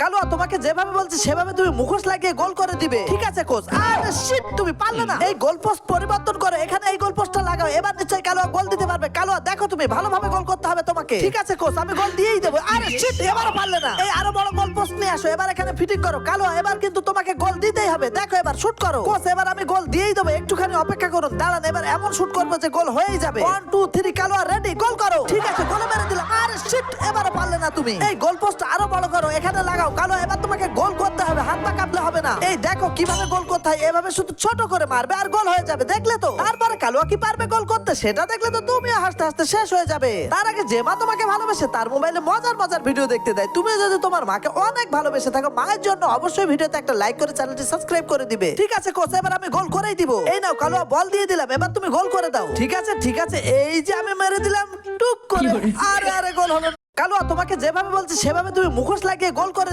কালুয়া তোমাকে যেভাবে বলছি সেভাবে তুমি মুখোশ লাগিয়ে গোল করে দিবে, ঠিক আছে কোচ? আরে শিট, তুমি পারলে না। এই গোল পোস্ট পরিবর্তন করে এখানে এই গোল পোস্টটা লাগাও, এবার নিশ্চয়ই কালুয়া গোল দিতে পারবে। কালুয়া দেখো, তুমি ভালোভাবে গোল করতে হবে তোমাকে, ঠিক আছে কোচ? আমি গোল দিয়েই দেবো। আরে শিট, এবারও পারলে না। এই আরো বড় গোল পোস্ট নিয়ে আসো, এবার এখানে ফিটিং করো। কালুয়া এবার কিন্তু তোমাকে গোল দিতেই হবে। দেখো এবার শুট করো কোচ, এবার আমি গোল দিয়েই দেবো, একটুখানি অপেক্ষা করুন। দাঁড়ান, এবার এমন শুট করবো যে গোল হয়েই যাবে। 1 2 3 কালুয়া রেডি, গোল করো। ঠিক আছে, গোলে মেরে দিলাম। আরে শিট, এবারও পারলে না তুমি। এই গোল পোস্ট আরো বড় করো, এখানে লাগাও। কালুয়া এবার তোমাকে গোল করতে হবে, হাত পা কাঁপলে হবে না। এই দেখো কিভাবে গোল করতে হয়, এভাবে শুধু ছোট করে মারবে আর গোল হয়ে যাবে, দেখলে তো? তারপরে কালুয়া কি পারবে গোল করতে সেটা দেখলে তো তুমিও হাসতে হাসতে শেষ হয়ে যাবে। তার আগে যে মা তোমাকে ভালোবাসে তার মোবাইলে মজার মজার ভিডিও দেখতে দেয়, তুমি যদি তোমার মাকে অনেক ভালোবেসে থাকো, মায়ের জন্য অবশ্যই ভিডিওতে একটা লাইক করে চ্যানেলটি সাবস্ক্রাইব করে দিবে, ঠিক আছে কোচ? এবার আমি গোল করেই দিব। এই নাও কালুয়া, বল দিয়ে দিলাম, এবার তুমি গোল করে দাও। ঠিক আছে ঠিক আছে, এই যে আমি মেরে দিলাম টুক করে। আরে আরে, গোল হলো না। কালুয়া তোমাকে যেভাবে বলছি সেভাবে তুমি মুখোশ লাগিয়ে গোল করে